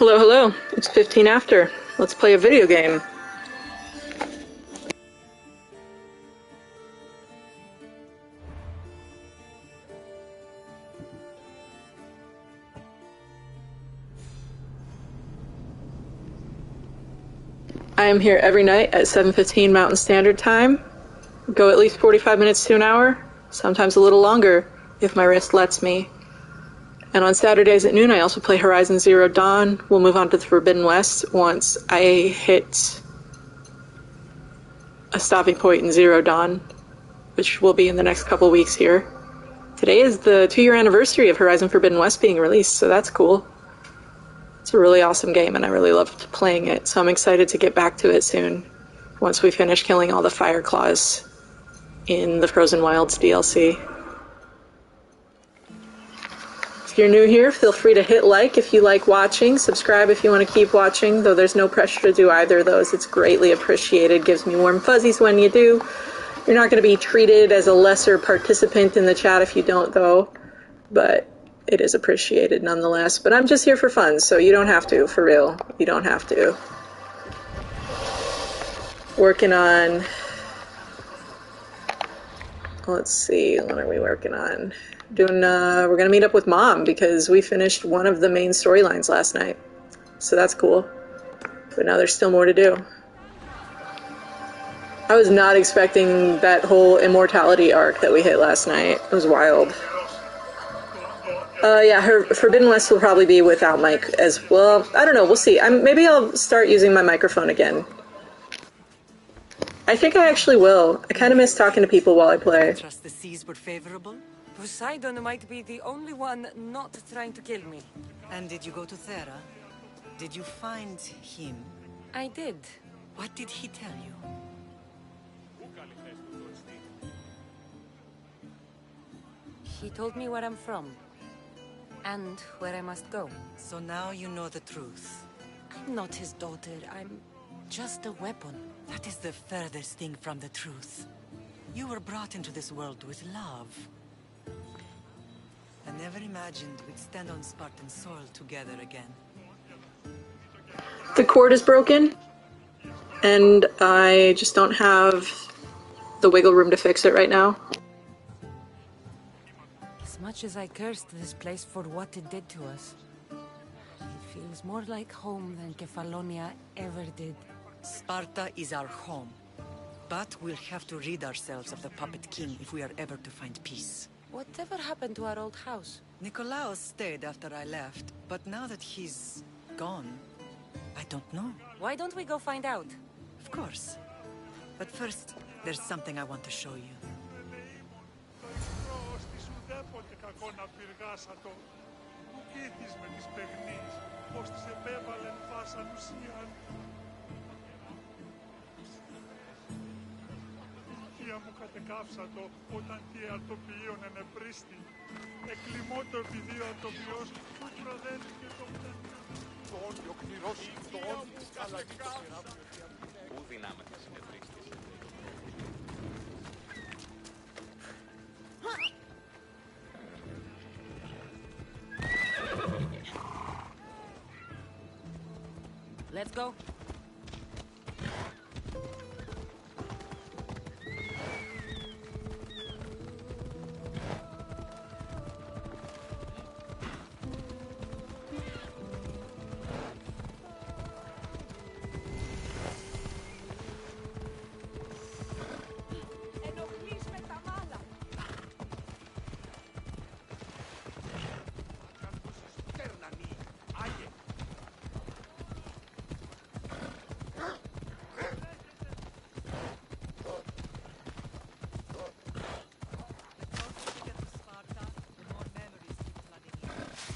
Hello, hello. It's 15 after. Let's play a video game. I am here every night at 7:15 Mountain Standard Time. Go at least 45 minutes to an hour, sometimes a little longer if my wrist lets me. And on Saturdays at noon I also play Horizon Zero Dawn. We'll move on to the Forbidden West once I hit a stopping point in Zero Dawn, which will be in the next couple weeks here. Today is the 2-year anniversary of Horizon Forbidden West being released, so that's cool. It's a really awesome game and I really loved playing it, so I'm excited to get back to it soon once we finish killing all the fire claws in the Frozen Wilds DLC. If you're new here, feel free to hit like if you like watching, subscribe if you want to keep watching, though there's no pressure to do either of those. It's greatly appreciated, gives me warm fuzzies when you do. You're not going to be treated as a lesser participant in the chat if you don't, though, but it is appreciated nonetheless. But I'm just here for fun, so you don't have to, for real. You don't have to. Working on... Let's see, what are we working on? We're gonna meet up with Mom because we finished one of the main storylines last night. So that's cool. But now there's still more to do. I was not expecting that whole immortality arc that we hit last night. It was wild. Yeah, her Forbidden West will probably be without mic as well. I don't know, we'll see. Maybe I'll start using my microphone again. I think I actually will. I kind of miss talking to people while I play. Trust the seas were favorable? Poseidon might be the only one not trying to kill me. And did you go to Thera? Did you find him? I did. What did he tell you? He told me where I'm from. And where I must go. So now you know the truth. I'm not his daughter. I'm just a weapon. That is the furthest thing from the truth. You were brought into this world with love. I never imagined we'd stand on Spartan soil together again. The cord is broken, and I just don't have the wiggle room to fix it right now. As much as I cursed this place for what it did to us, it feels more like home than Kefalonia ever did. Sparta is our home, but we'll have to rid ourselves of the puppet king if we are ever to find peace. Whatever happened to our old house? Nikolaos stayed after I left, but now that he's gone, I don't know. Why don't we go find out? Of course. But first, there's something I want to show you. Μου κατεκάψατο όταν τι αρτοποιείων ενεπρίστη. Εκλιμώτο επιδίο αρτοποιός που προδέθηκε το το όνιο κληρός, το όνιο αλλά και το περάφιο. Πού δυνάμεται συνεδρίστης. Let's go.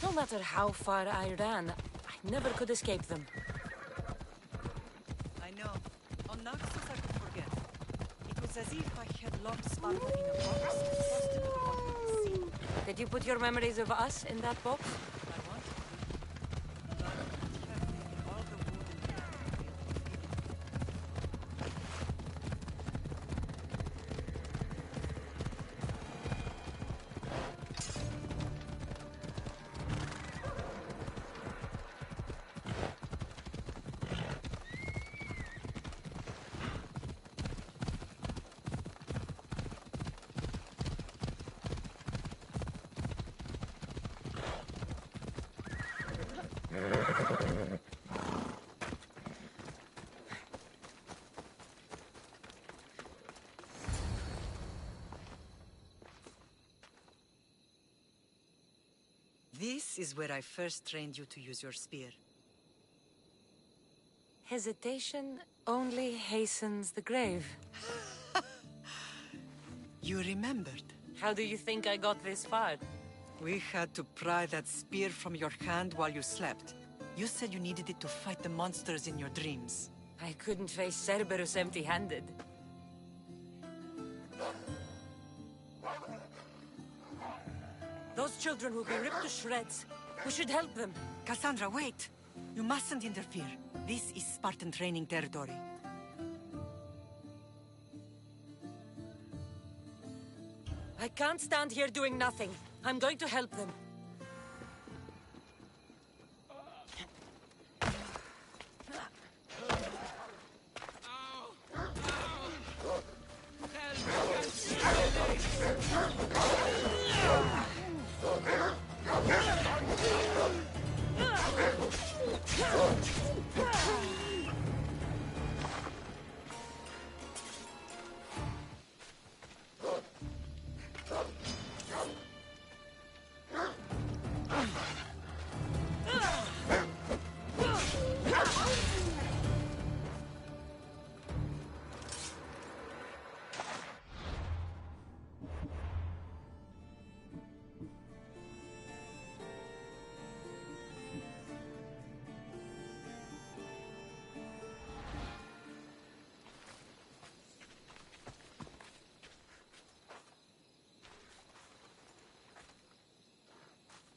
No matter how far I ran, I never could escape them. I know. On Naxos I could forget. It was as if I had locked Sparta in a box and tossed it to the bottom of the sea. Did you put your memories of us in that box? I want to. But it had taken all the wood and the This is where I first trained you to use your spear. Hesitation only hastens the grave. You remembered. How do you think I got this far? We had to pry that spear from your hand while you slept. You said you needed it to fight the monsters in your dreams. I couldn't face Cerberus empty-handed. Those children will be ripped to shreds. We should help them. Cassandra, wait! You mustn't interfere. This is Spartan training territory. I can't stand here doing nothing. I'm going to help them.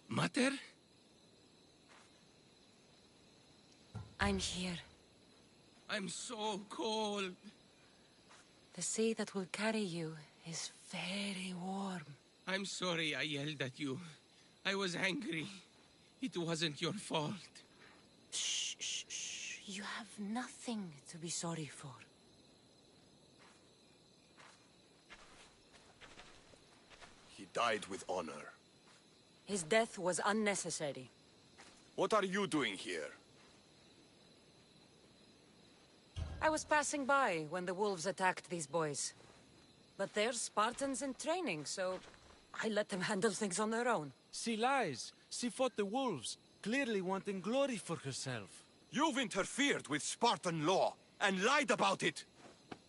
Mater? I'm here. I'm so cold. The sea that will carry you is very warm. I'm sorry I yelled at you. I was angry. It wasn't your fault. Shh, shh, shh. You have nothing to be sorry for. He died with honor. His death was unnecessary. What are you doing here? I was passing by when the wolves attacked these boys. But they're Spartans in training, so I let them handle things on their own. She lies. She fought the wolves, clearly wanting glory for herself. You've interfered with Spartan law and lied about it.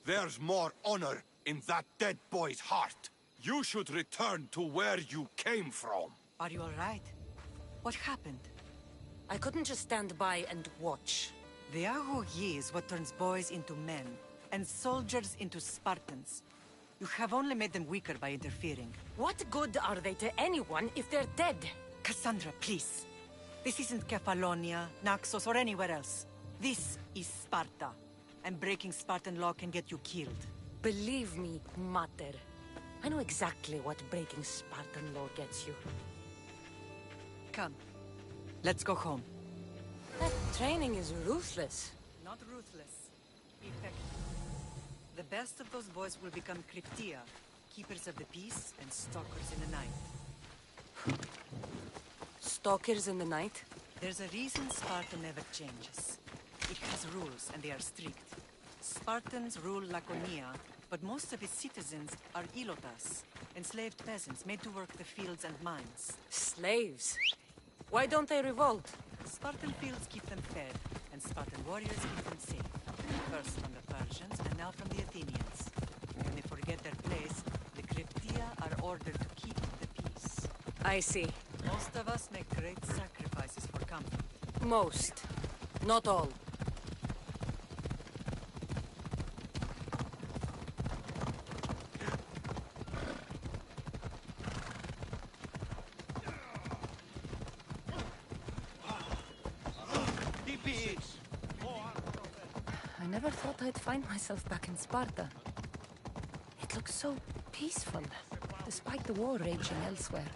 There's more honor in that dead boy's heart. You should return to where you came from. Are you all right? What happened? I couldn't just stand by and watch. The Agogi is what turns boys into men, and soldiers into Spartans. You have only made them weaker by interfering. What good are they to anyone if they're dead? Cassandra, please. This isn't Kefalonia, Naxos, or anywhere else. This is Sparta, and breaking Spartan law can get you killed. Believe me, Mater. I know exactly what breaking Spartan law gets you. Come. Let's go home. That training is ruthless. Not ruthless. Effective. The best of those boys will become Cryptia, keepers of the peace and stalkers in the night. Stalkers in the night? There's a reason Sparta never changes. It has rules, and they are strict. Spartans rule Laconia, but most of its citizens are ilotas, enslaved peasants made to work the fields and mines. Slaves? Why don't they revolt? Spartan fields keep them fed, and Spartan warriors keep them safe. First from the Persians, and now from the Athenians. When they forget their place, the Cryptia are ordered to keep the peace. I see. Most of us make great sacrifices for comfort. Most. Not all. I never thought I'd find myself back in Sparta. It looks so peaceful, despite the war raging elsewhere.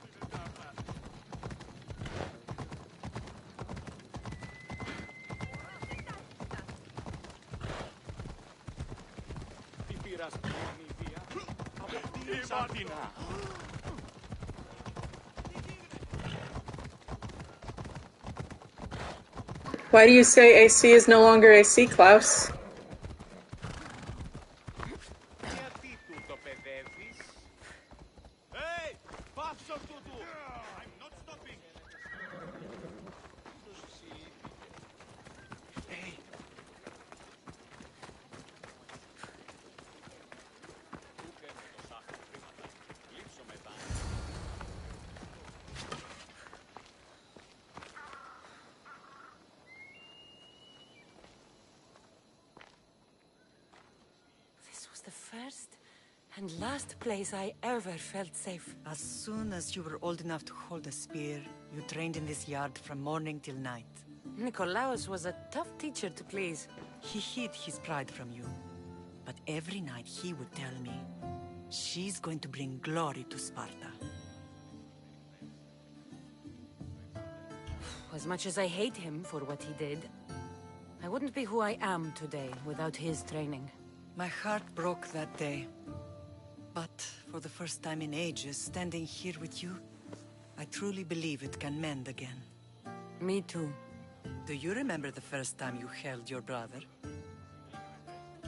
Why do you say AC is no longer AC, Klaus? Γιατί τούτο παιδεύεις? Hey! Πάψω τούτου! I'm not stopping! Hey! Ούτε με το σάχο χρήματα. Λείψω μετά. This was the first and last place I ever felt safe. As soon as you were old enough to hold a spear, you trained in this yard from morning till night. Nikolaos was a tough teacher to please. He hid his pride from you. But every night he would tell me, she's going to bring glory to Sparta. As much as I hate him for what he did, I wouldn't be who I am today without his training. My heart broke that day. But for the first time in ages, standing here with you, I truly believe it can mend again. Me too. Do you remember the first time you held your brother?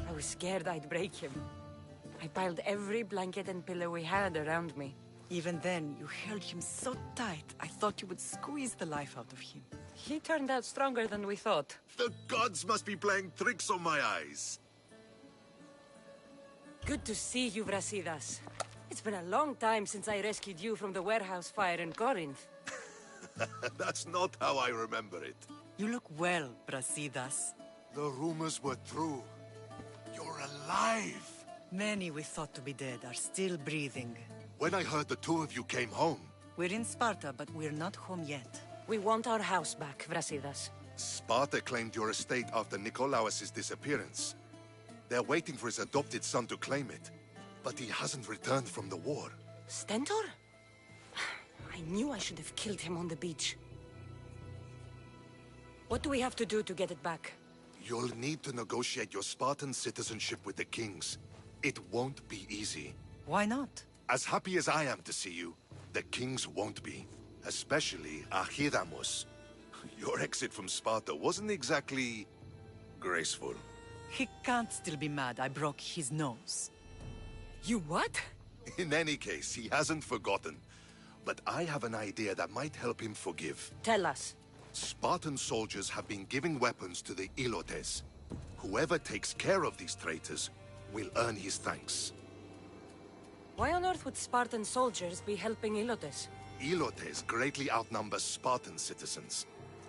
I was scared I'd break him. I piled every blanket and pillow we had around me. Even then, you held him so tight, I thought you would squeeze the life out of him. He turned out stronger than we thought. The gods must be playing tricks on my eyes. Good to see you, Brasidas. It's been a long time since I rescued you from the warehouse fire in Corinth. That's not how I remember it. You look well, Brasidas. The rumors were true. You're alive! Many we thought to be dead are still breathing. When I heard the two of you came home, We're in Sparta, but we're not home yet. We want our house back, Brasidas. Sparta claimed your estate after Nikolaos' disappearance. They're waiting for his adopted son to claim it, but he hasn't returned from the war. Stentor? I knew I should have killed him on the beach. What do we have to do to get it back? You'll need to negotiate your Spartan citizenship with the kings. It won't be easy. Why not? As happy as I am to see you, the kings won't be. Especially Archidamos. Your exit from Sparta wasn't exactly graceful. He can't still be mad I broke his nose. You what? In any case, he hasn't forgotten. But I have an idea that might help him forgive. Tell us. Spartan soldiers have been giving weapons to the Ilotes. Whoever takes care of these traitors will earn his thanks. Why on earth would Spartan soldiers be helping Ilotes? Ilotes greatly outnumber Spartan citizens,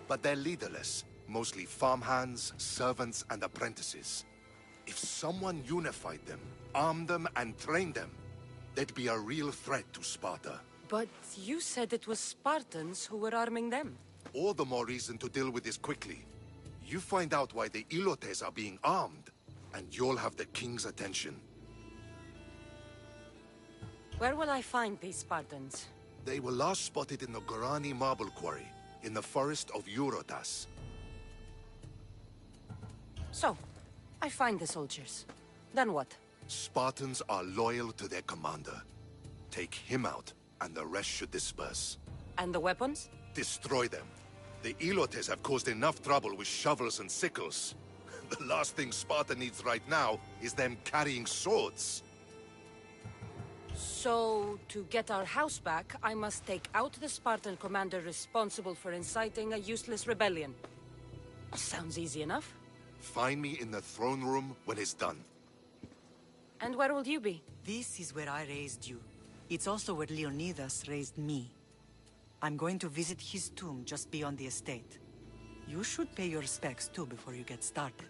but they're leaderless, mostly farmhands, servants, and apprentices. If someone unified them, armed them, and trained them, they'd be a real threat to Sparta. But you said it was Spartans who were arming them. All the more reason to deal with this quickly. You find out why the Ilotes are being armed, and you'll have the king's attention. Where will I find these Spartans? They were last spotted in the Gorani marble quarry, in the forest of Eurotas. So, I find the soldiers. Then what? Spartans are loyal to their commander. Take him out, and the rest should disperse. And the weapons? Destroy them. The Ilotes have caused enough trouble with shovels and sickles. The last thing Sparta needs right now is them carrying swords. So, to get our house back, I must take out the Spartan commander responsible for inciting a useless rebellion. Sounds easy enough. Find me in the throne room when it's done. And where will you be? This is where I raised you. It's also where Leonidas raised me. I'm going to visit his tomb just beyond the estate. You should pay your respects too before you get started.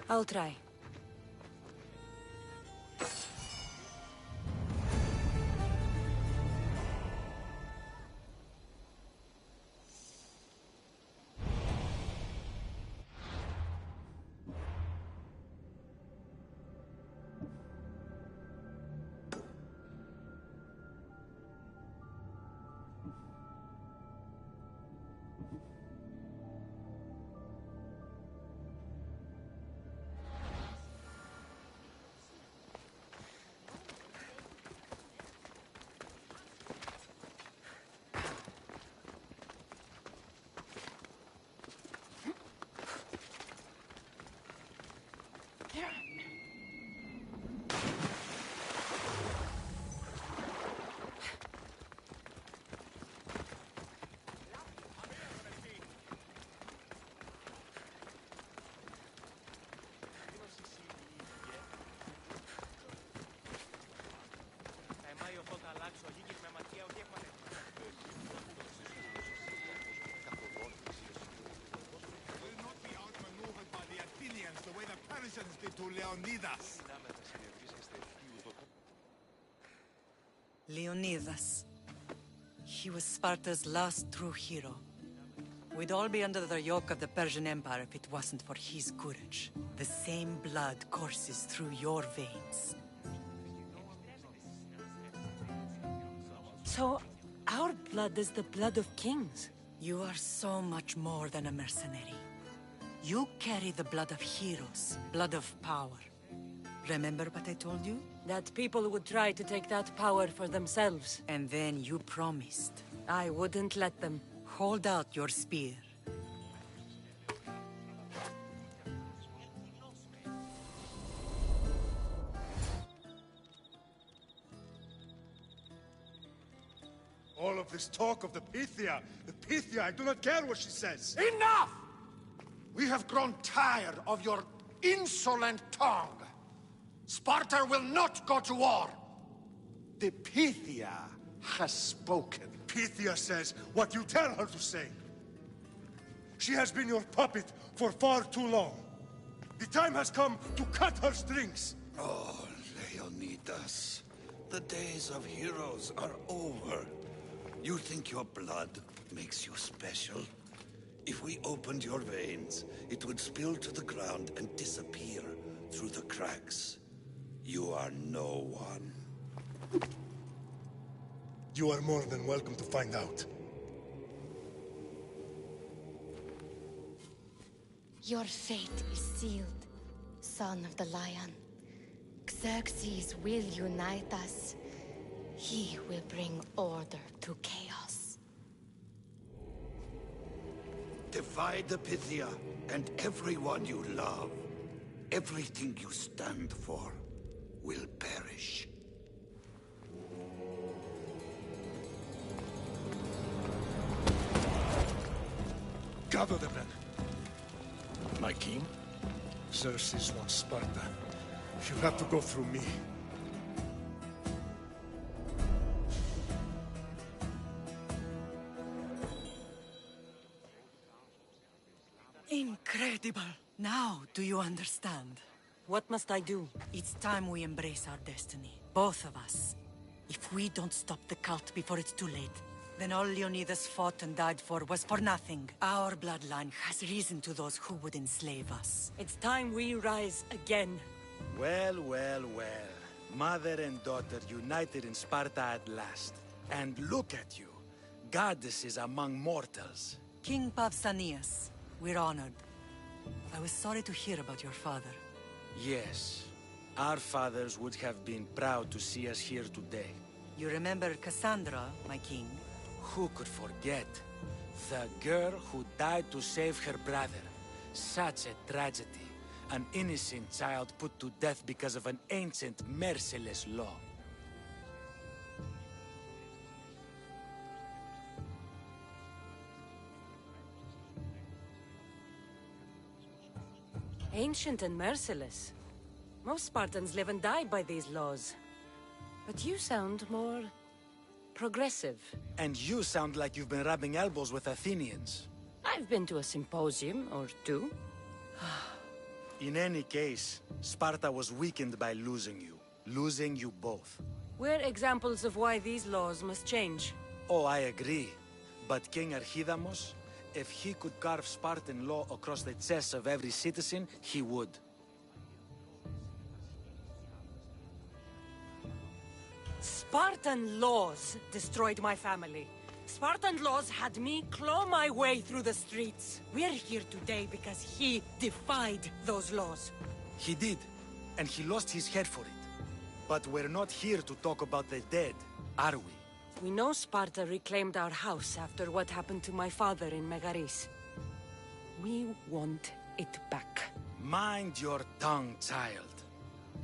I'll try. Leonidas! Leonidas. He was Sparta's last true hero. We'd all be under the yoke of the Persian Empire if it wasn't for his courage. The same blood courses through your veins. So, our blood is the blood of kings. You are so much more than a mercenary. You carry the blood of heroes, blood of power. Remember what I told you? That people would try to take that power for themselves. And then you promised. I wouldn't let them. Hold out your spear. All of this talk of the Pythia, I do not care what she says. Enough! We have grown tired of your insolent tongue. Sparta will not go to war. The Pythia has spoken. Pythia says what you tell her to say. She has been your puppet for far too long. The time has come to cut her strings. Oh, Leonidas, the days of heroes are over. You think your blood makes you special? If we opened your veins, it would spill to the ground and disappear through the cracks. You are no one. You are more than welcome to find out. Your fate is sealed, son of the lion. Xerxes will unite us. He will bring order to chaos. Divide the Pythia and everyone you love. Everything you stand for will perish. Gather the men. My king? Xerxes wants Sparta. She'll have to go through me. Incredible! Now, do you understand? What must I do? It's time we embrace our destiny. Both of us. If we don't stop the cult before it's too late, then all Leonidas fought and died for was for nothing. Our bloodline has risen to those who would enslave us. It's time we rise again. Well, well, well. Mother and daughter united in Sparta at last. And look at you. Goddesses among mortals. King Pausanias, we're honored. I was sorry to hear about your father. Yes. Our fathers would have been proud to see us here today. You remember Cassandra, my king? Who could forget? The girl who died to save her brother. Such a tragedy. An innocent child put to death because of an ancient, merciless law. Ancient and merciless. Most Spartans live and die by these laws. But you sound more progressive. And you sound like you've been rubbing elbows with Athenians. I've been to a symposium or two. In any case, Sparta was weakened by losing you. Losing you both. We're examples of why these laws must change. Oh, I agree. But King Archidamos, if he could carve Spartan law across the chests of every citizen, he would. Spartan laws destroyed my family. Spartan laws had me claw my way through the streets. We're here today because he defied those laws. He did, and he lost his head for it. But we're not here to talk about the dead, are we? We know Sparta reclaimed our house after what happened to my father in Megaris. We want it back. Mind your tongue, child.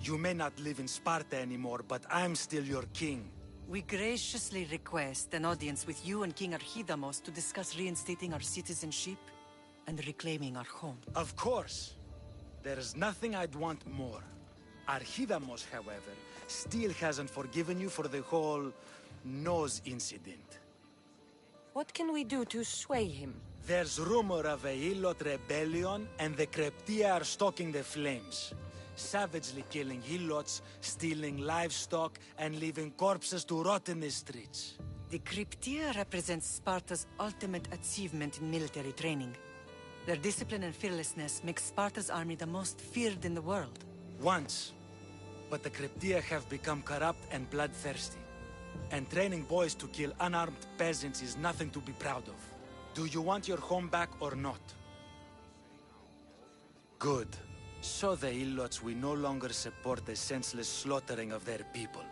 You may not live in Sparta anymore, but I'm still your king. We graciously request an audience with you and King Archidamos to discuss reinstating our citizenship and reclaiming our home. Of course. There's nothing I'd want more. Archidamos, however, still hasn't forgiven you for the whole nose incident. What can we do to sway him? There's rumor of a Helot rebellion, and the Kreptia are stoking the flames. savagely killing helots, stealing livestock, and leaving corpses to rot in the streets. The Cryptia represents Sparta's ultimate achievement in military training. Their discipline and fearlessness makes Sparta's army the most feared in the world. Once. But the Cryptia have become corrupt and bloodthirsty. And training boys to kill unarmed peasants is nothing to be proud of. Do you want your home back or not? Good. So the Ilots will no longer support the senseless slaughtering of their people.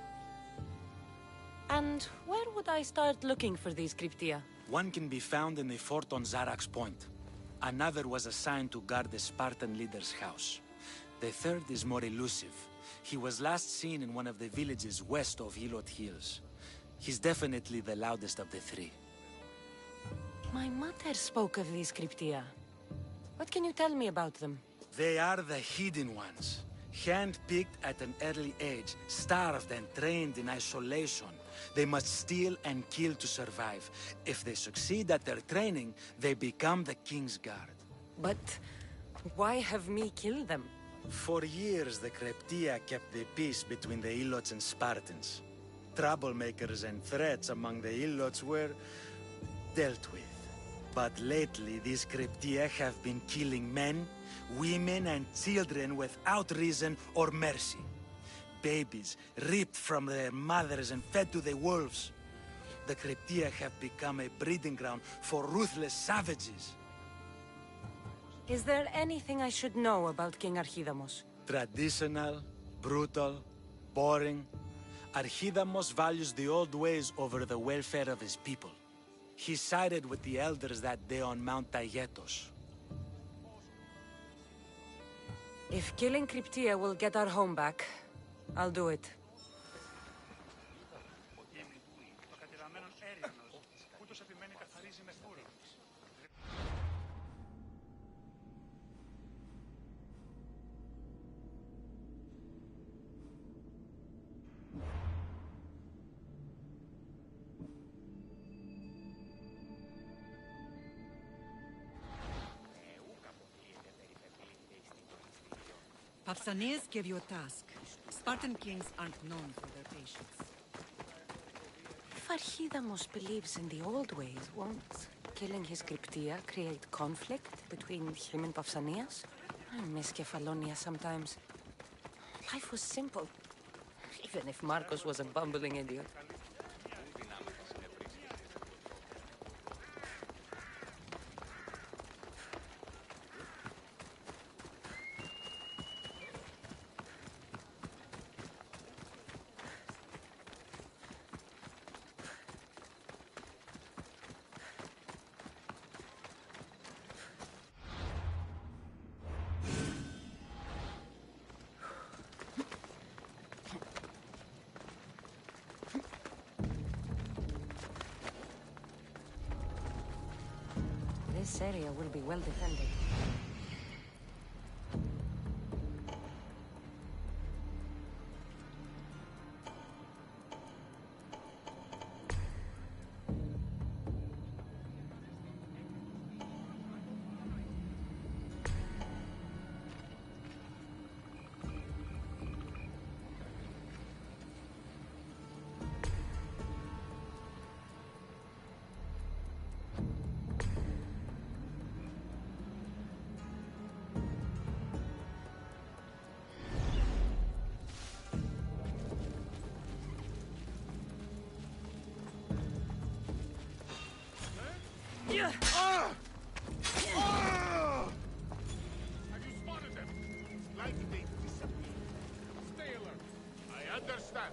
And where would I start looking for these Cryptia? One can be found in the fort on Zarak's Point. Another was assigned to guard the Spartan leader's house. The third is more elusive. He was last seen in one of the villages west of Hilot Hills. He's definitely the loudest of the three. My mother spoke of these Cryptia. What can you tell me about them? They are the hidden ones. Hand-picked at an early age, starved and trained in isolation. They must steal and kill to survive. If they succeed at their training, they become the King's Guard. But why have me kill them? For years, the Cryptia kept the peace between the Ilots and Spartans. Troublemakers and threats among the Ilots were dealt with. But lately, these Cryptia have been killing men, women, and children without reason or mercy. Babies ripped from their mothers and fed to the wolves. The Cryptia have become a breeding ground for ruthless savages. Is there anything I should know about King Archidamos? Traditional, brutal, boring. Archidamos values the old ways over the welfare of his people. He sided with the elders that day on Mount Taygetos. If killing Cryptia will get our home back, I'll do it. Pausanias gave you a task. Spartan kings aren't known for their patience. If Archidamos believes in the old ways, won't killing his Cryptia create conflict between him and Pausanias? I miss Kefalonia sometimes. Life was simple, even if Marcos was a bumbling idiot. This area will be well defended. Have you spotted them? Like they disappear. Stay alert. I understand.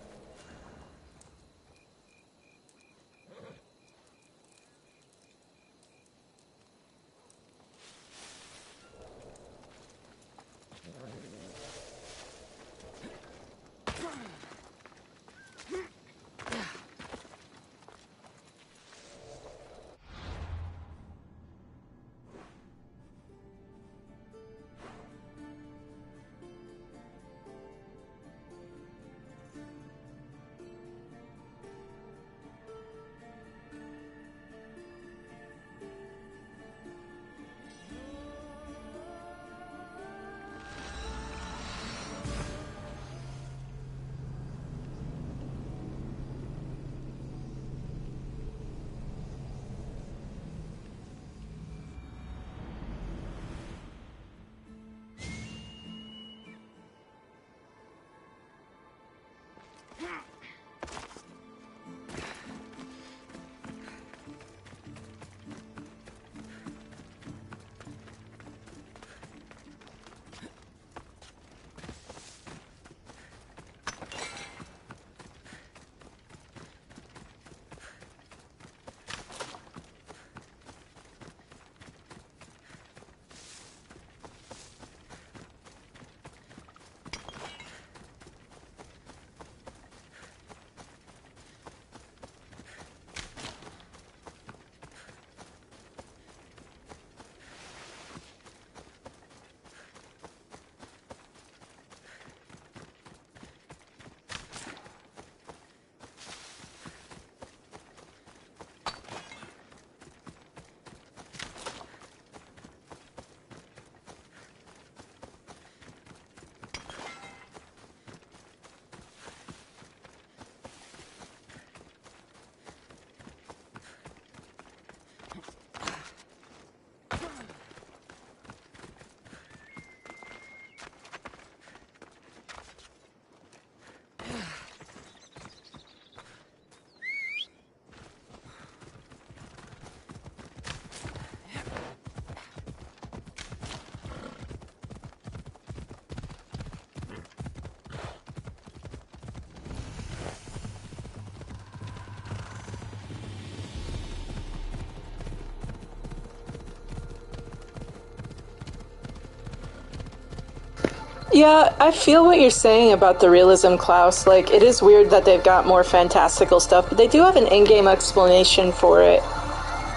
Yeah, I feel what you're saying about the realism, Klaus. Like, it is weird that they've got more fantastical stuff, but they do have an in-game explanation for it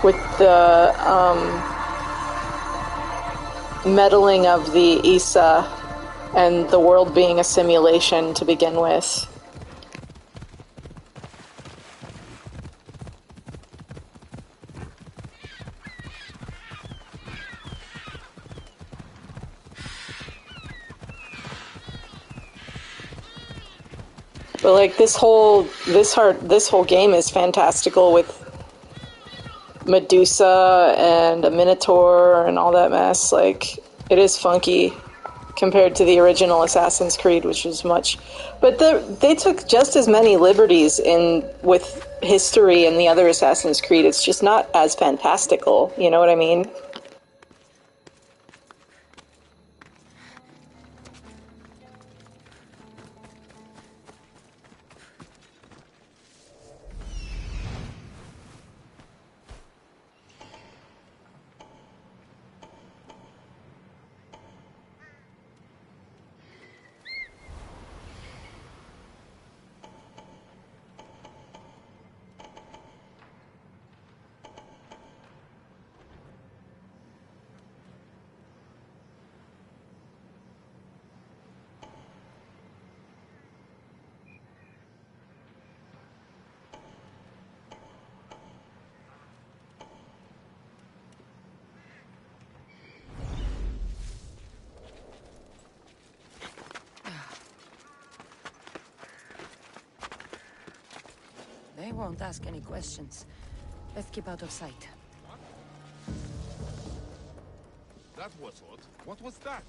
with the meddling of the Isa and the world being a simulation to begin with. But like this whole game is fantastical with Medusa and a Minotaur and all that mess. Like, it is funky compared to the original Assassin's Creed, which was much. But they took just as many liberties with history in the other Assassin's Creed. It's just not as fantastical. You know what I mean? They won't ask any questions. Let's keep out of sight. That was odd. What was that?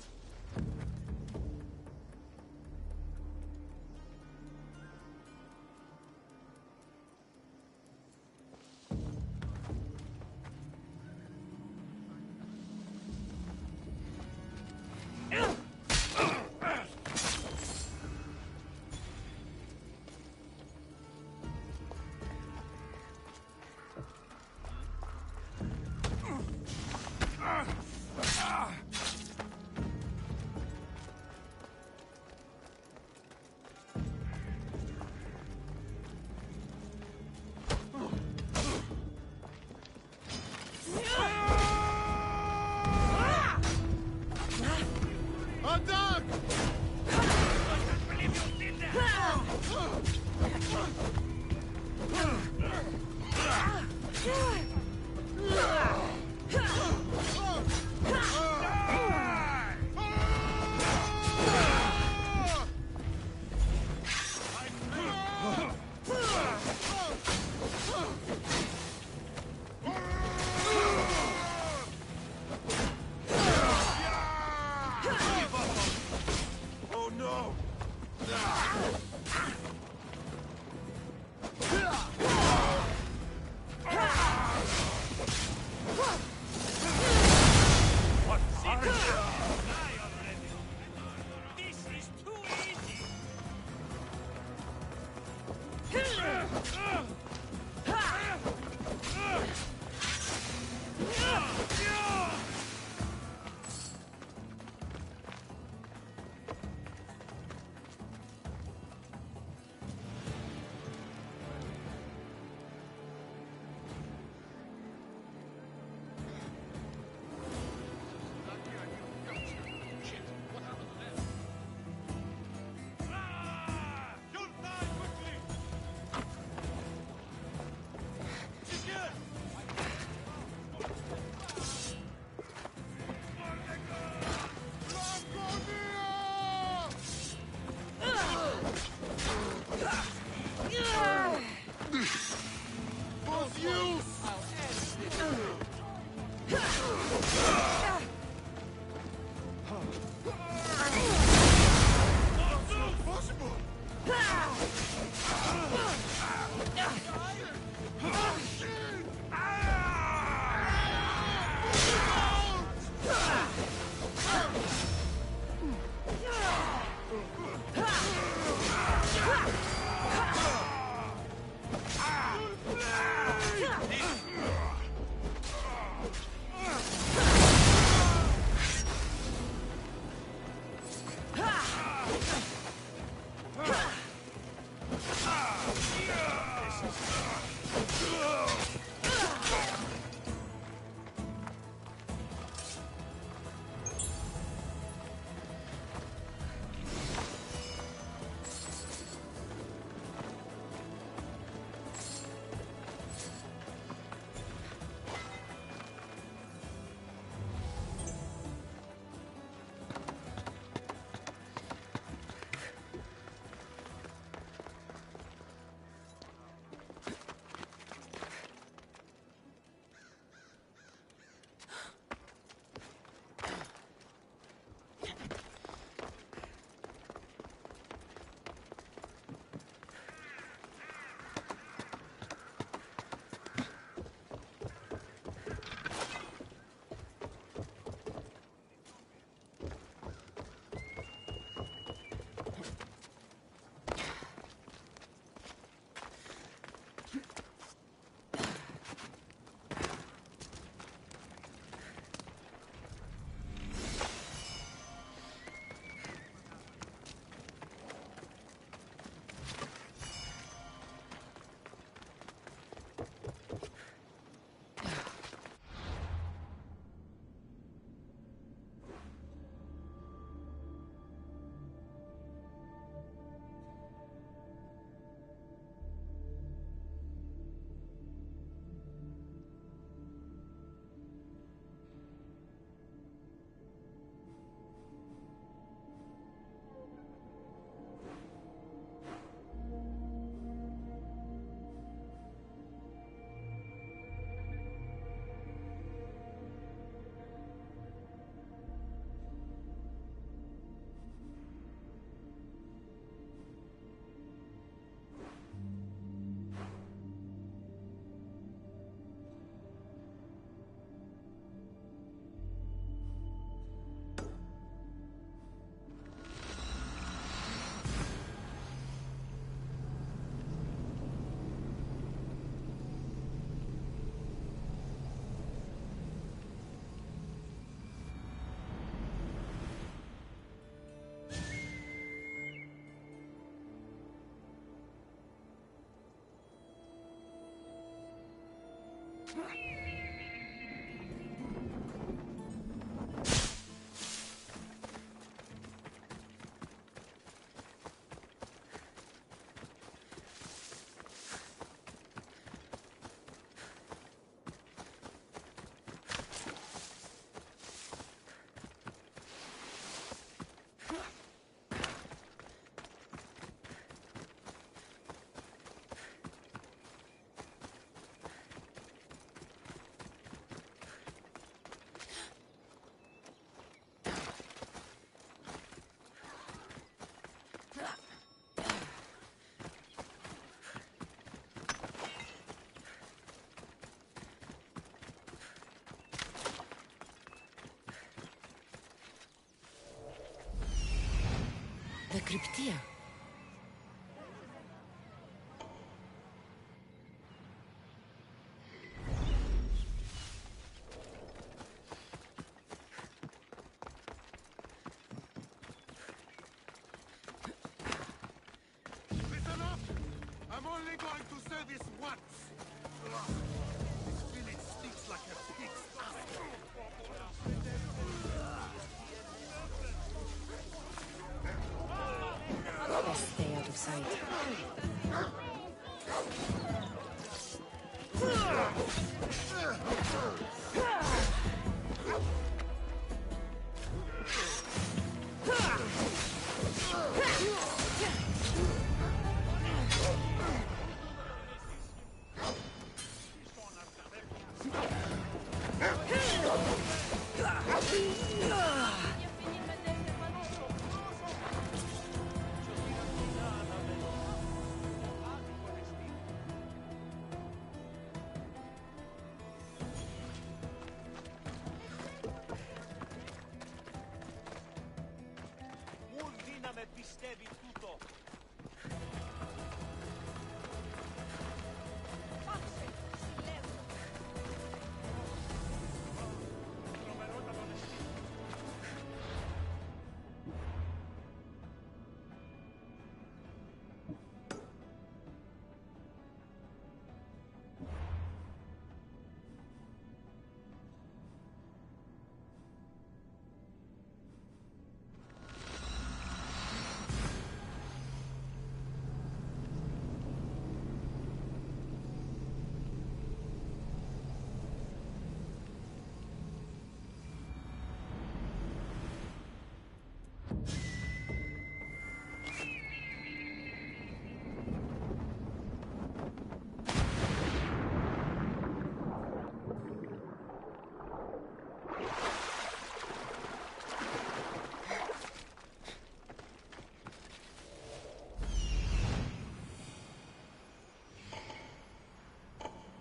The cryptia. Listen up! I'm only going to say this once! Ugh. This village stinks like a pig's Best stay out of sight.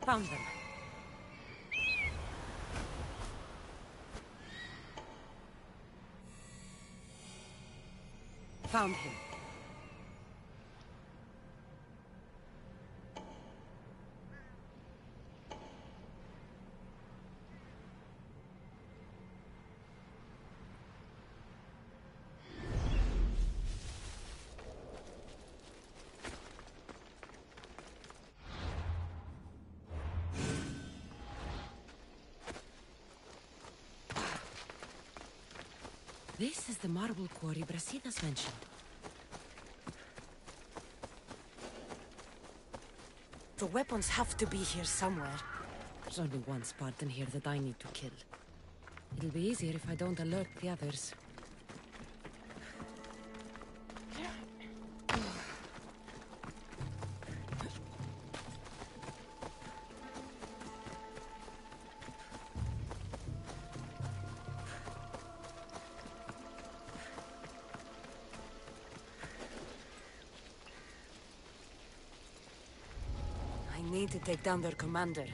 Found them. Found him. This is the marble quarry Brasidas mentioned. The weapons have to be here somewhere. There's only one Spartan here that I need to kill. It'll be easier if I don't alert the others. I need to take down their commander.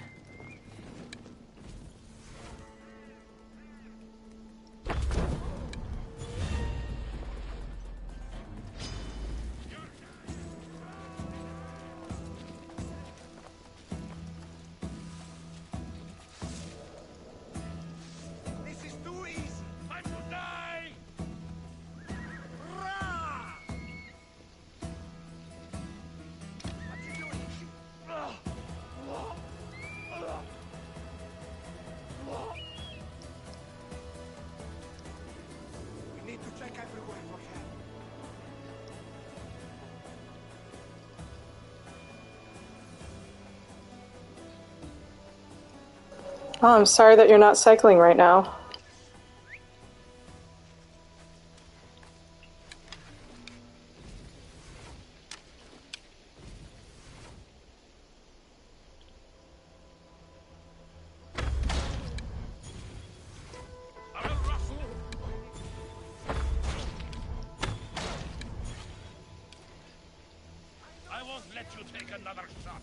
This is too easy! Time to die! Rah! What you doing? Oh, I'm sorry that you're not cycling right now. I won't let you take another shot.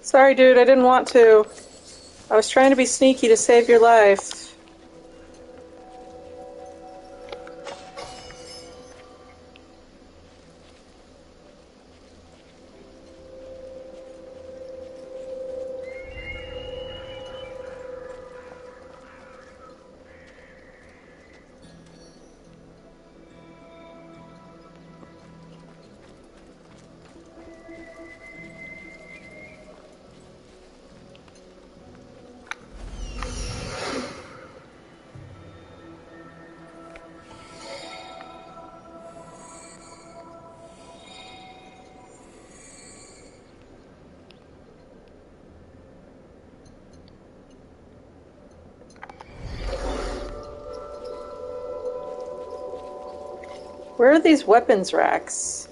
Sorry, dude, I didn't want to. I was trying to be sneaky to save your life. Where are these weapons racks?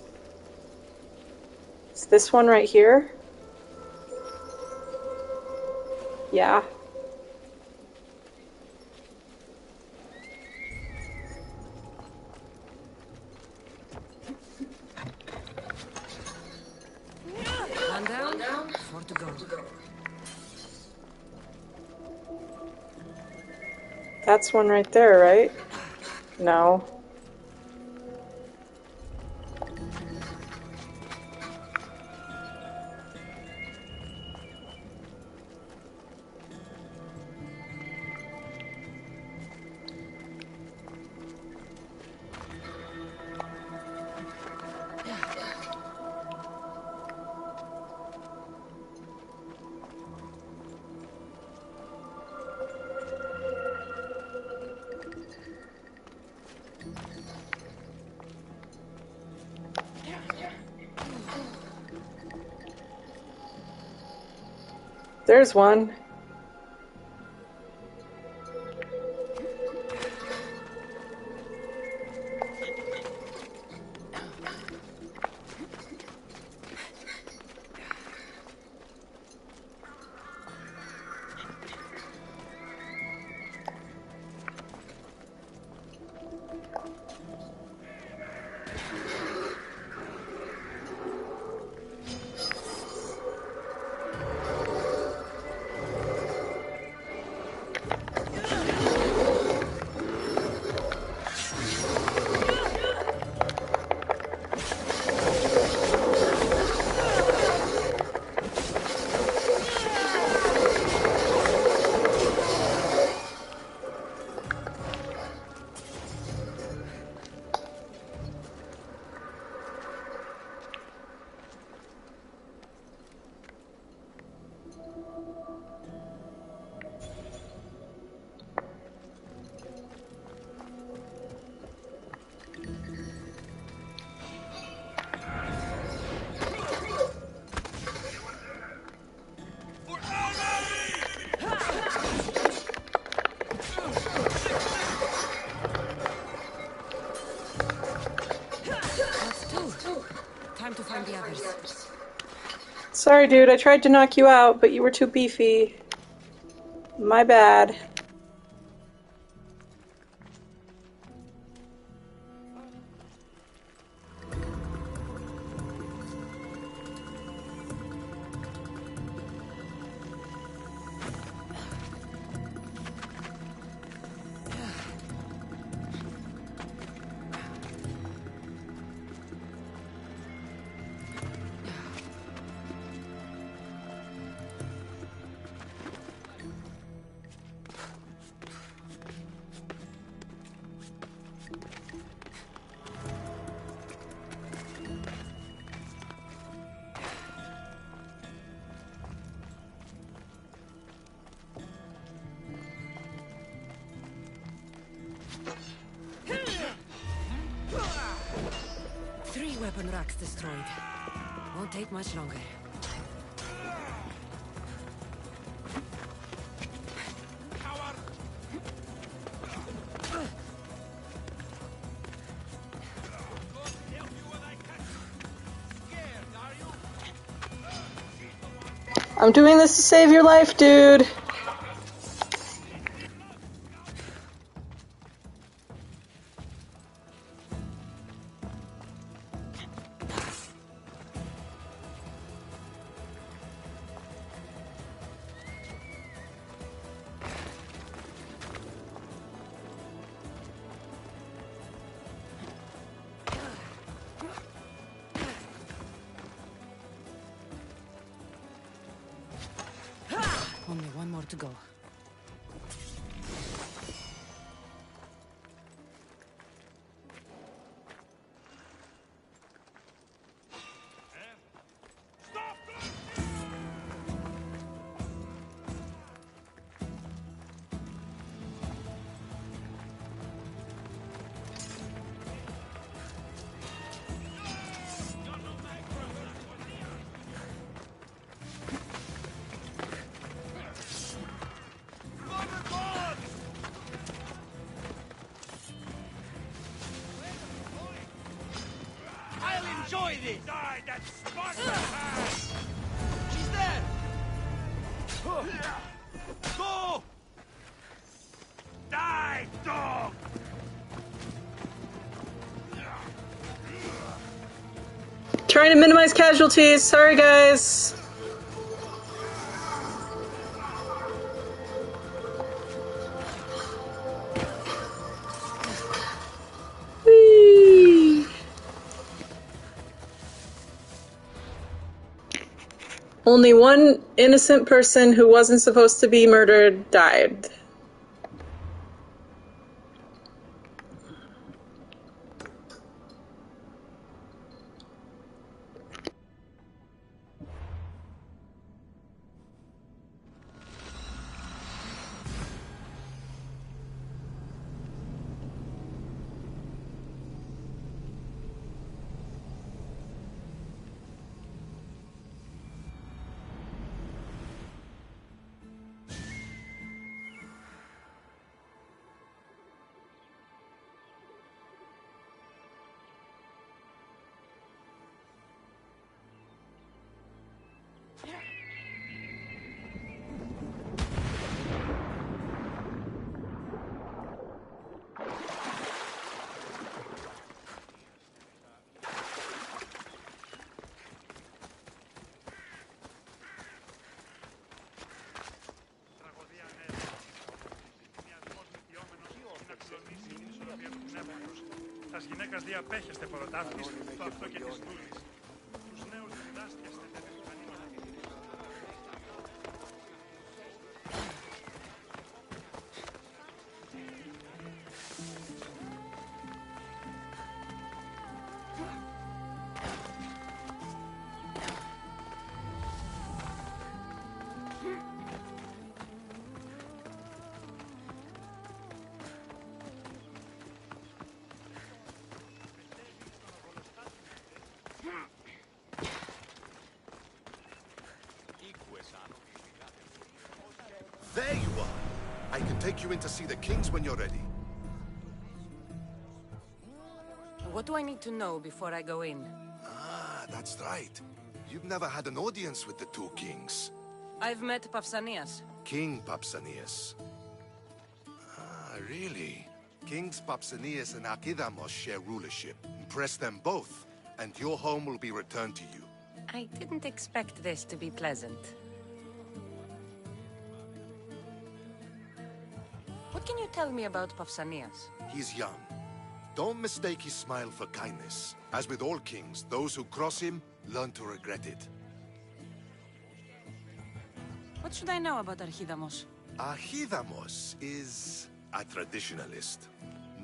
Is this one right here? Yeah. One down, four to go. That's one right there, right? No. There's one. Time to find the others. Sorry, dude, I tried to knock you out, but you were too beefy. My bad. Three weapon racks destroyed. Won't take much longer. I'm doing this to save your life, dude. Only one more to go. Enjoy this! Die, that Sparta has! She's there! Go! Die, dog! Trying to minimize casualties. Sorry, guys. Whee! Only one innocent person who wasn't supposed to be murdered died. Τας γυναίκας διαπέχεστε πρωτάθλης, το αυτό και της δούλης. Τους νέους διδάσκεστε τα μηχανήματα. There you are. I can take you in to see the kings when you're ready. What do I need to know before I go in? Ah, that's right. You've never had an audience with the two kings. I've met Pausanias. King Pausanias. Ah, really? Kings Pausanias and Archidamos share rulership. Impress them both, and your home will be returned to you. I didn't expect this to be pleasant. What can you tell me about Pausanias? He's young. Don't mistake his smile for kindness. As with all kings, those who cross him learn to regret it. What should I know about Archidamos? Archidamos is a traditionalist.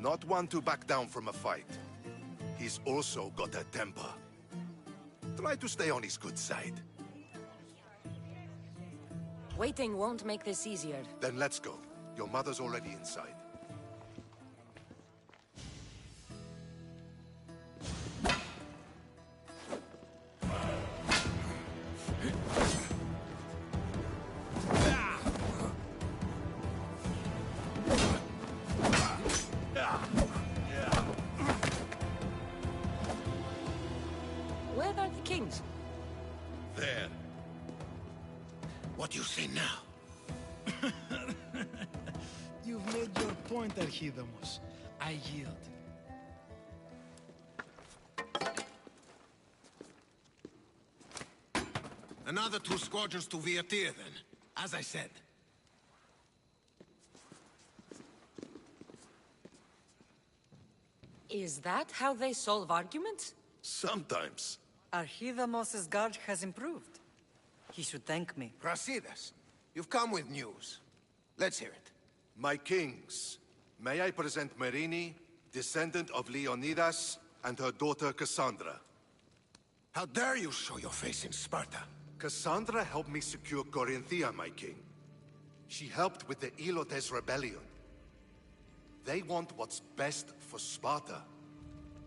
Not one to back down from a fight. He's also got a temper. Try to stay on his good side. Waiting won't make this easier. Then let's go. Your mother's already inside. kings. There. What do you say now? You've made your point, Archidamos. I yield. Another 2 squadrons to Viatir, then. As I said. Is that how they solve arguments? Sometimes. Archidamos' guard has improved. He should thank me. Brasidas, you've come with news. Let's hear it. My kings, may I present Marini, descendant of Leonidas, and her daughter Cassandra. How dare you show your face in Sparta? Cassandra helped me secure Corinthia, my king. She helped with the Elotes rebellion. They want what's best for Sparta.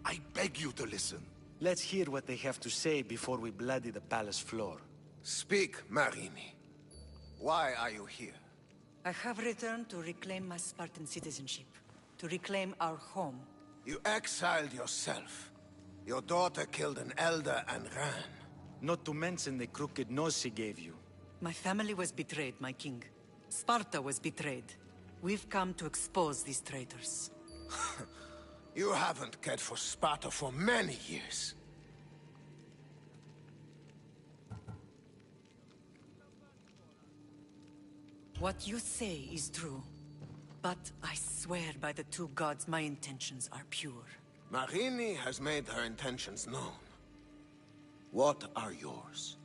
I beg you to listen. Let's hear what they have to say before we bloody the palace floor. Speak, Marini. Why are you here? I have returned to reclaim my Spartan citizenship. To reclaim our home. You exiled yourself. Your daughter killed an elder and ran. Not to mention the crooked nose she gave you. My family was betrayed, my king. Sparta was betrayed. We've come to expose these traitors. You haven't cared for Sparta for many years. What you say is true. But I swear by the 2 gods my intentions are pure. Marini has made her intentions known. What are yours?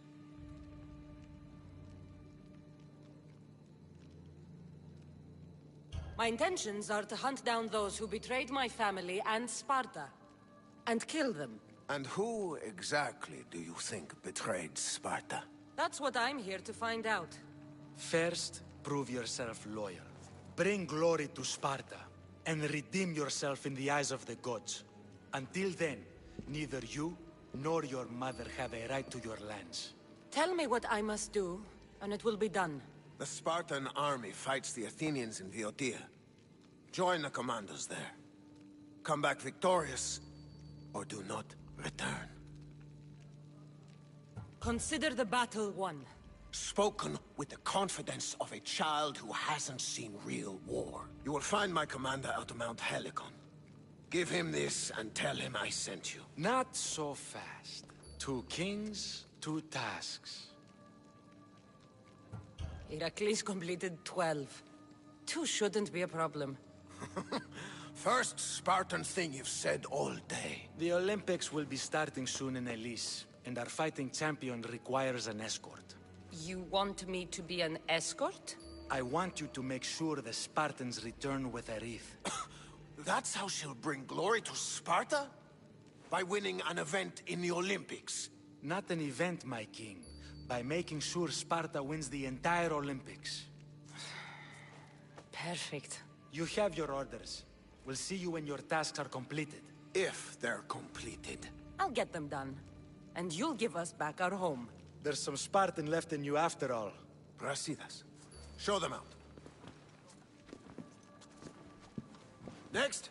My intentions are to hunt down those who betrayed my family and Sparta, and kill them. And who exactly do you think betrayed Sparta? That's what I'm here to find out. First, prove yourself loyal. Bring glory to Sparta, and redeem yourself in the eyes of the gods. Until then, neither you nor your mother have a right to your lands. Tell me what I must do, and it will be done. The Spartan army fights the Athenians in Viotia. Join the commandos there. Come back victorious, or do not return. Consider the battle won. Spoken with the confidence of a child who hasn't seen real war. You will find my commander out of Mount Helicon. Give him this and tell him I sent you. Not so fast. 2 kings, 2 tasks. Heracles completed 12. 2 shouldn't be a problem. First Spartan thing you've said all day. The Olympics will be starting soon in Elise, and our fighting champion requires an escort. You want me to be an escort? I want you to make sure the Spartans return with a wreath. That's how she'll bring glory to Sparta? By winning an event in the Olympics? Not an event, my king. By making sure Sparta wins the entire Olympics. Perfect. You have your orders. We'll see you when your tasks are completed. If they're completed. I'll get them done. And you'll give us back our home. There's some Spartan left in you after all. Brasidas, show them out. Next.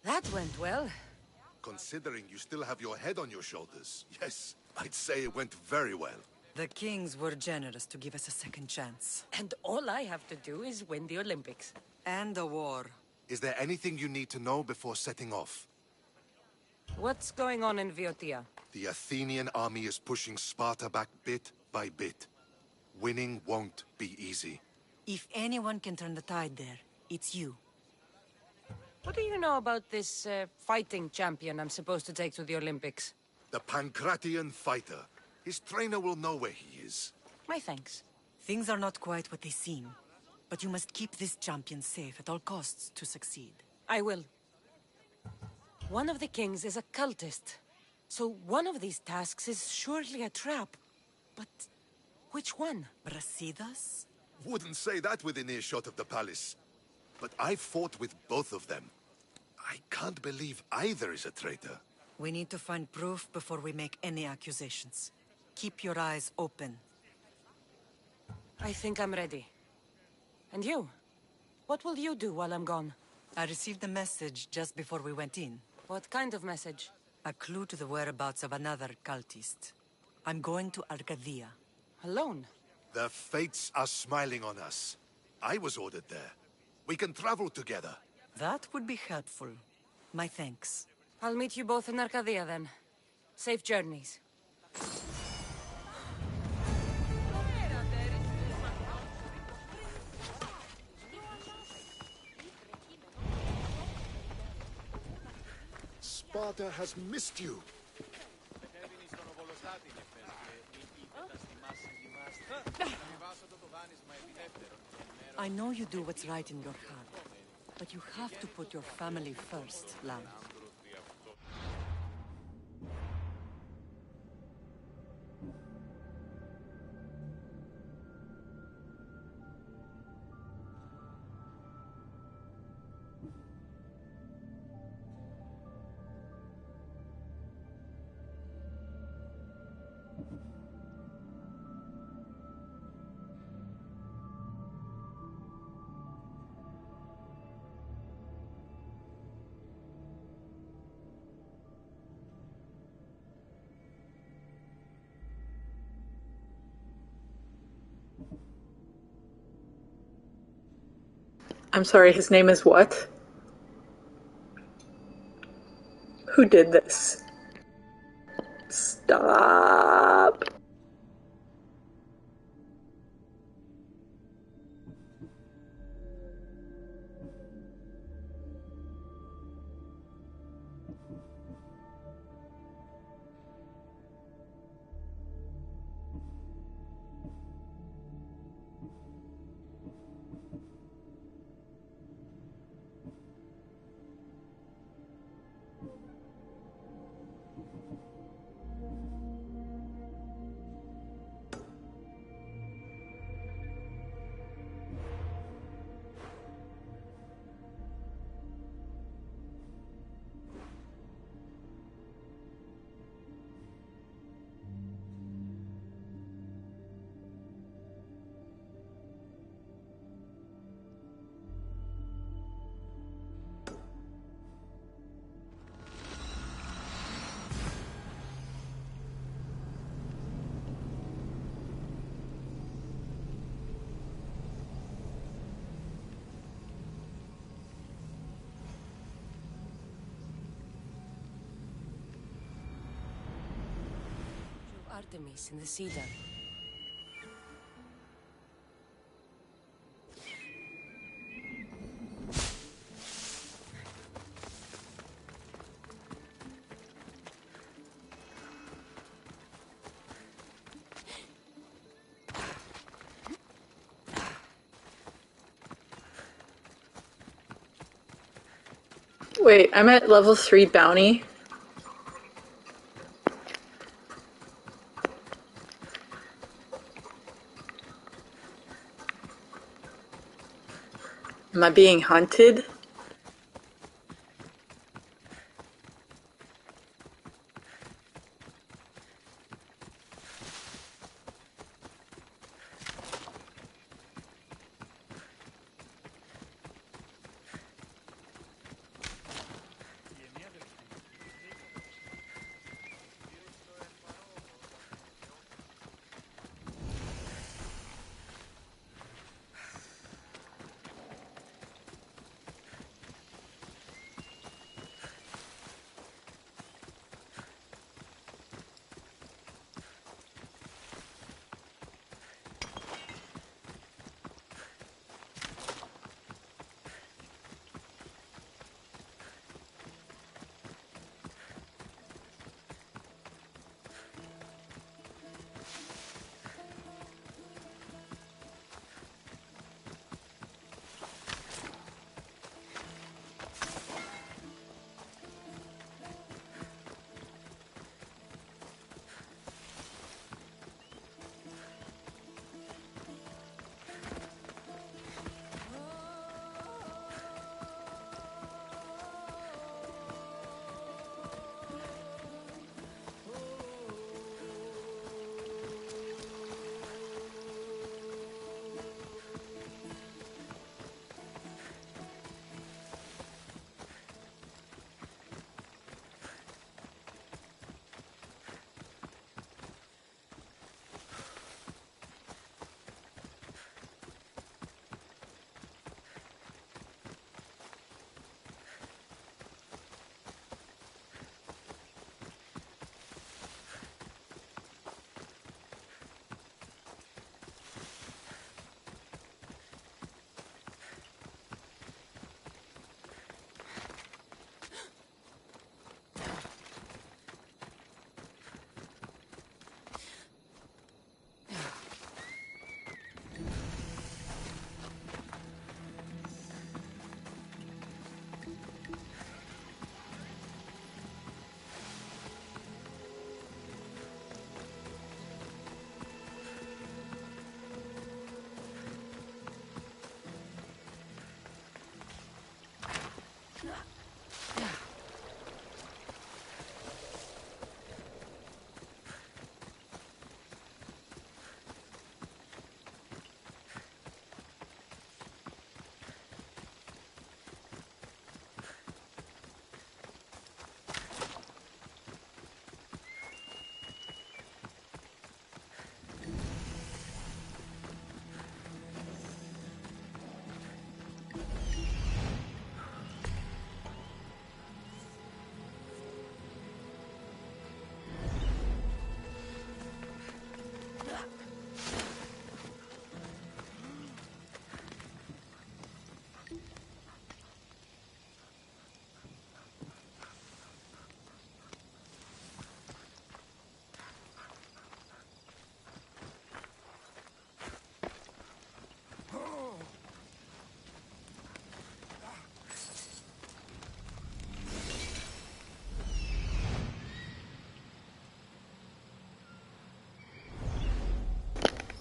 That went well. Considering you still have your head on your shoulders, yes, I'd say it went very well. The kings were generous to give us a second chance. And all I have to do is win the Olympics. And a war. Is there anything you need to know before setting off? What's going on in Viotia? The Athenian army is pushing Sparta back bit by bit. Winning won't be easy. If anyone can turn the tide there, it's you. What do you know about this fighting champion I'm supposed to take to the Olympics? The Pancratian fighter. His trainer will know where he is. My thanks. Things are not quite what they seem. But you must keep this champion safe at all costs to succeed. I will. One of the kings is a cultist. So one of these tasks is surely a trap. But which one? Brasidas? Wouldn't say that within earshot of the palace. But I've fought with both of them. I can't believe either is a traitor. We need to find proof before we make any accusations. Keep your eyes open. I think I'm ready. And you? What will you do while I'm gone? I received a message just before we went in. What kind of message? A clue to the whereabouts of another cultist. I'm going to Arcadia. Alone? The fates are smiling on us. I was ordered there. We can travel together. That would be helpful. My thanks. I'll meet you both in Arcadia then. Safe journeys. Sparta has missed you. I know you do what's right in your heart, but you have to put your family first, Lamb. I'm sorry, his name is what? Who did this? Stop. Artemis in the cedar. Wait, I'm at level 3 bounty. Am I being hunted?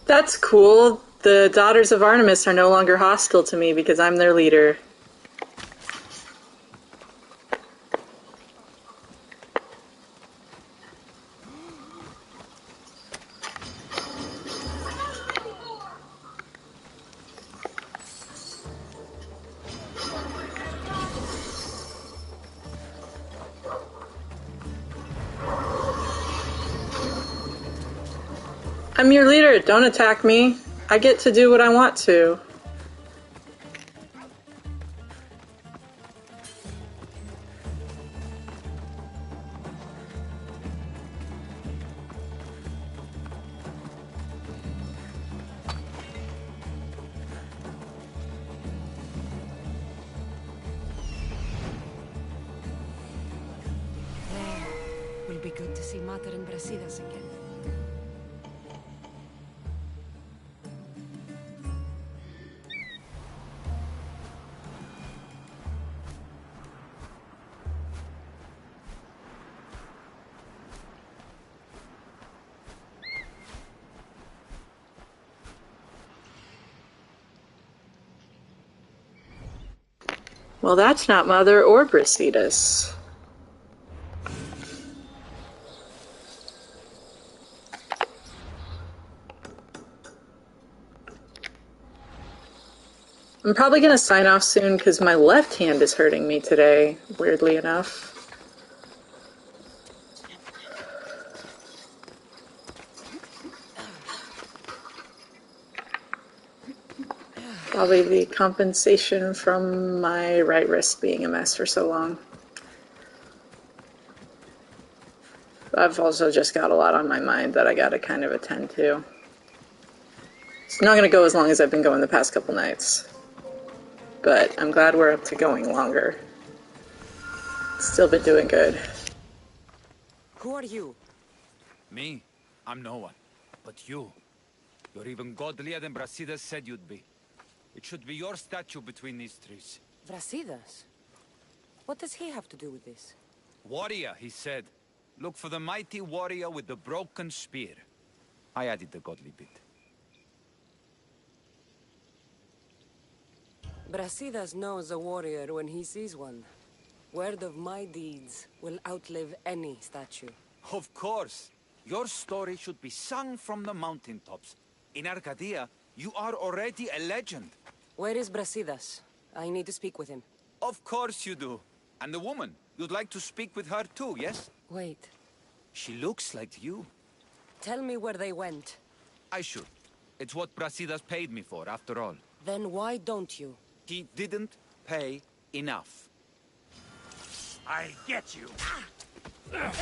That's cool. The Daughters of Artemis are no longer hostile to me because I'm their leader. I'm your leader. Don't attack me. I get to do what I want to. Will be good to see Mater and Brasidas again. Well, that's not Mother or Brasidas. I'm probably going to sign off soon because my left hand is hurting me today, weirdly enough. Probably the compensation from my right wrist being a mess for so long. I've also just got a lot on my mind that I got to kind of attend to. It's not going to go as long as I've been going the past couple nights. But I'm glad we're up to going longer. Still been doing good. Who are you? Me? I'm no one. But you. You're even godlier than Brasidas said you'd be. It should be your statue between these trees. Brasidas? What does he have to do with this? Warrior, he said. Look for the mighty warrior with the broken spear. I added the godly bit. Brasidas knows a warrior when he sees one. Word of my deeds will outlive any statue. Of course. Your story should be sung from the mountaintops. In Arcadia, you are already a legend. Where is Brasidas? I need to speak with him. Of course you do. And the woman, you'd like to speak with her too, yes? Wait. She looks like you. Tell me where they went. I should. It's what Brasidas paid me for, after all. Then why don't you? He didn't pay enough. I'll get you. Let's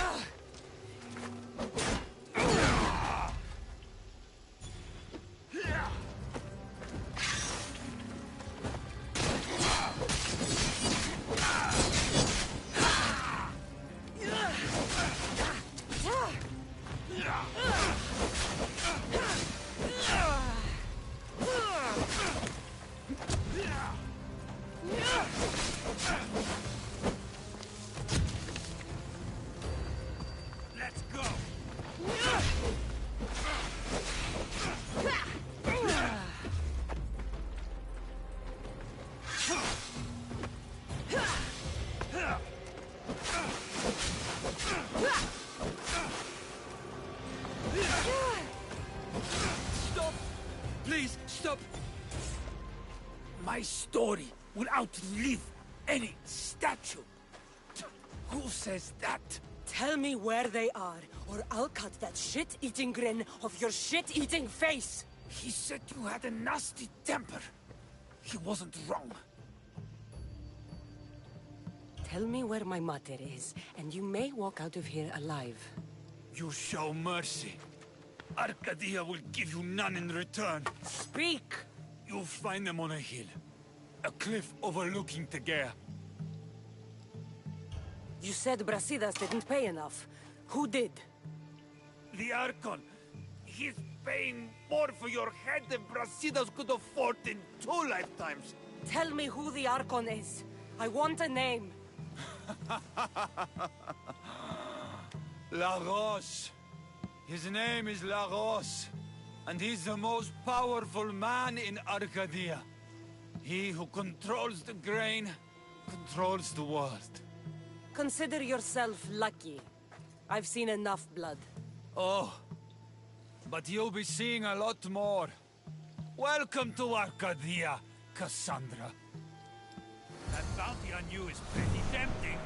go. Stop! Please, stop! My story will outlive any statue. Who says that? Tell me where they are, or I'll cut that shit-eating grin off your shit-eating face! He said you had a nasty temper. He wasn't wrong. Tell me where my mater is, and you may walk out of here alive. You show mercy. Arcadia will give you none in return. Speak! You'll find them on a hill. A cliff overlooking Tegea. You said Brasidas didn't pay enough. Who did? The Archon. He's paying more for your head than Brasidas could afford in 2 lifetimes. Tell me who the Archon is. I want a name. Lagos. His name is Lagos. And he's the most powerful man in Arcadia. He who controls the grain, controls the world. Consider yourself lucky. I've seen enough blood. Oh, but you'll be seeing a lot more. Welcome to Arcadia, Cassandra. That bounty on you is pretty tempting.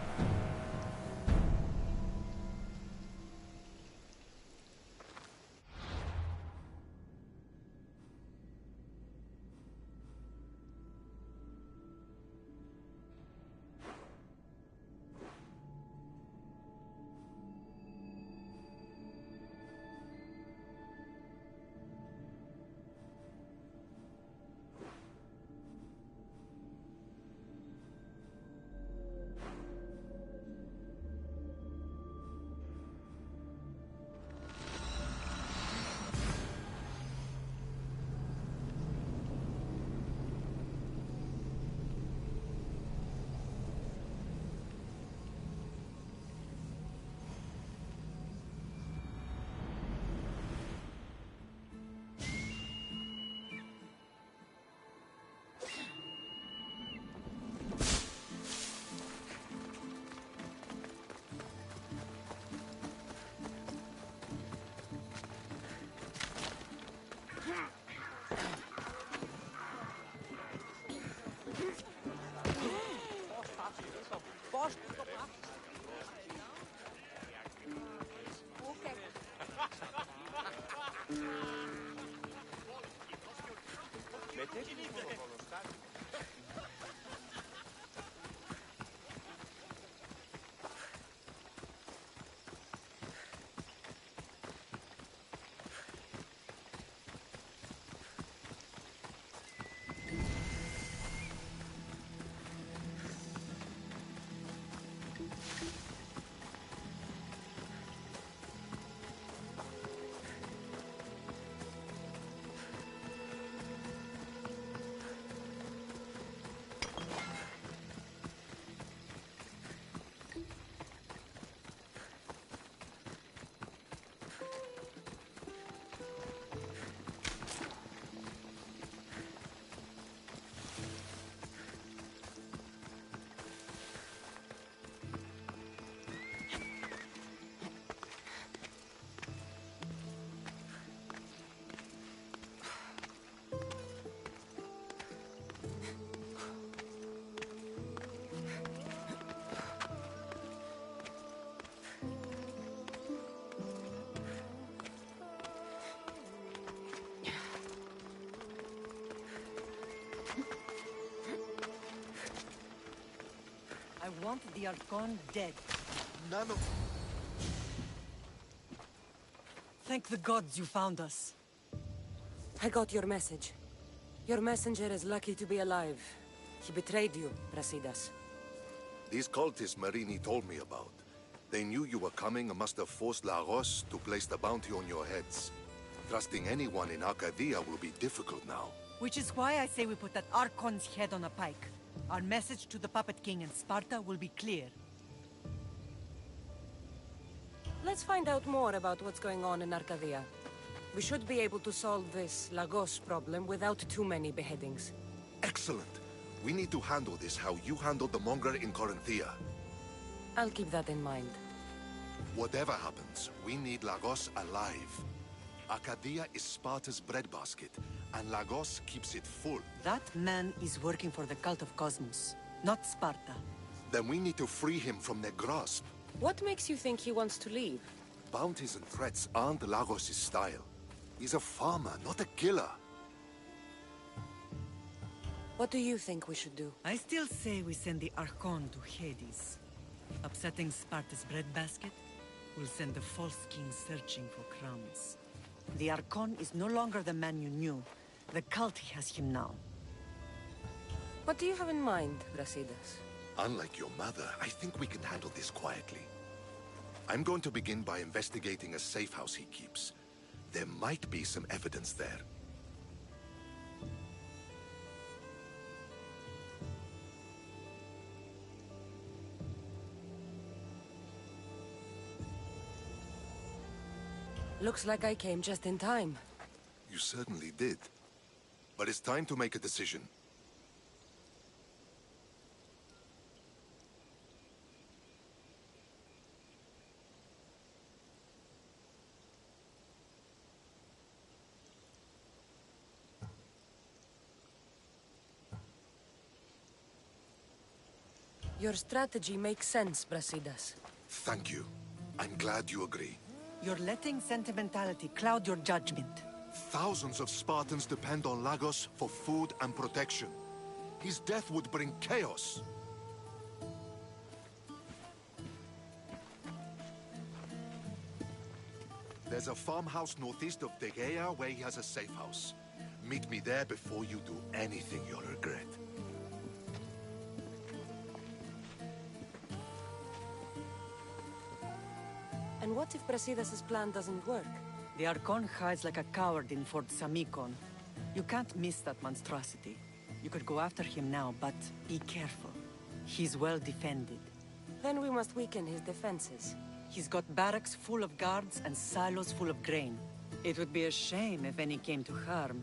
I want the Archon dead. None of... Thank the gods you found us. I got your message. Your messenger is lucky to be alive. He betrayed you, Brasidas. These cultists Marini told me about. They knew you were coming and must have forced Lagos to place the bounty on your heads. Trusting anyone in Arcadia will be difficult now. Which is why I say we put that Archon's head on a pike. Our message to the Puppet King and Sparta will be clear. Let's find out more about what's going on in Arcadia. We should be able to solve this Lagos problem without too many beheadings. Excellent. We need to handle this how you handled the monger in Corinthia. I'll keep that in mind. Whatever happens, we need Lagos alive. Arcadia is Sparta's breadbasket, and Lagos keeps it full. That man is working for the cult of Cosmos, not Sparta. Then we need to free him from their grasp. What makes you think he wants to leave? Bounties and threats aren't Lagos' style. He's a farmer, not a killer. What do you think we should do? I still say we send the Archon to Hades. Upsetting Sparta's breadbasket will send the false king searching for crumbs. The Archon is no longer the man you knew. The cult has him now. What do you have in mind, Brasidas? Unlike your mother, I think we can handle this quietly. I'm going to begin by investigating a safe house he keeps. There might be some evidence there. Looks like I came just in time. You certainly did. But it's time to make a decision. Your strategy makes sense, Brasidas. Thank you. I'm glad you agree. You're letting sentimentality cloud your judgment. Thousands of Spartans depend on Lagos for food and protection. His death would bring chaos. There's a farmhouse northeast of Tegea where he has a safe house. Meet me there before you do anything you'll regret. And what if Brasidas' plan doesn't work? The Archon hides like a coward in Fort Samikon. You can't miss that monstrosity. You could go after him now, but be careful. He's well defended. Then we must weaken his defenses. He's got barracks full of guards and silos full of grain. It would be a shame if any came to harm.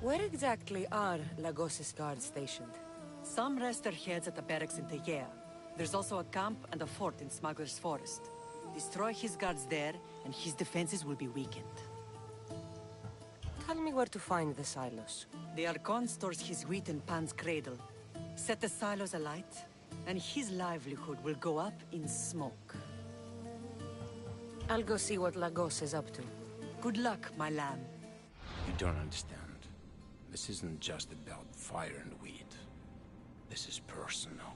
Where exactly are Lagos' guards stationed? Some rest their heads at the barracks in Tegea. There's also a camp and a fort in Smuggler's Forest. Destroy his guards there, and his defenses will be weakened. Tell me where to find the silos. The Archon stores his wheat in Pan's cradle. Set the silos alight, and his livelihood will go up in smoke. I'll go see what Lagos is up to. Good luck, my lamb. You don't understand. This isn't just about fire and weed. This is personal.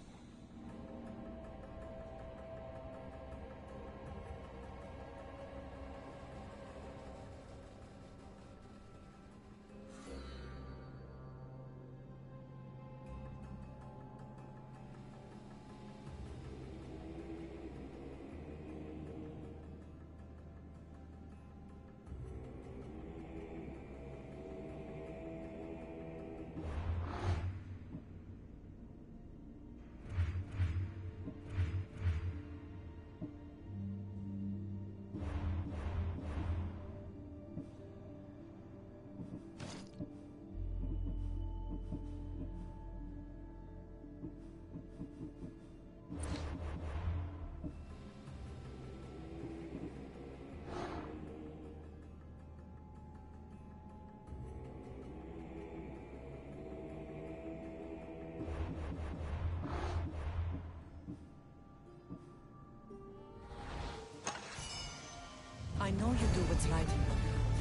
I know you do what's right in your heart,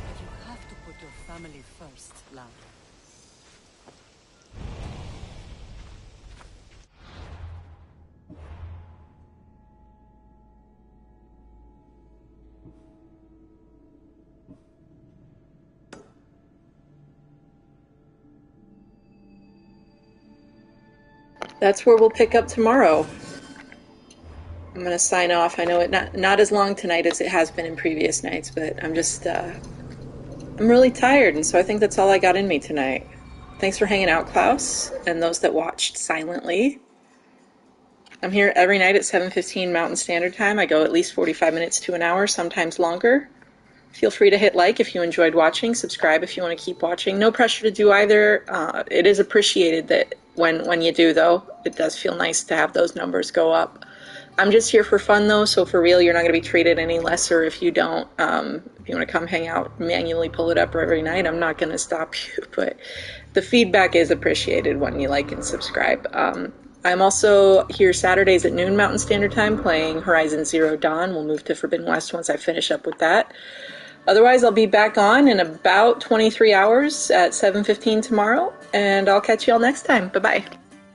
but you have to put your family first, love. That's where we'll pick up tomorrow. I'm going to sign off. I know it not as long tonight as it has been in previous nights, but I'm just, I'm really tired, and so I think that's all I got in me tonight. Thanks for hanging out, Klaus, and those that watched silently. I'm here every night at 7:15 Mountain Standard Time. I go at least 45 minutes to an hour, sometimes longer. Feel free to hit like if you enjoyed watching, subscribe if you want to keep watching. No pressure to do either. It is appreciated that when you do, though, it does feel nice to have those numbers go up. I'm just here for fun, though, so for real, you're not going to be treated any lesser if you don't. If you want to come hang out, manually pull it up every night, I'm not going to stop you, but the feedback is appreciated when you like and subscribe. I'm also here Saturdays at noon Mountain Standard Time playing Horizon Zero Dawn. We'll move to Forbidden West once I finish up with that. Otherwise, I'll be back on in about 23 hours at 7:15 tomorrow, and I'll catch you all next time. Bye-bye.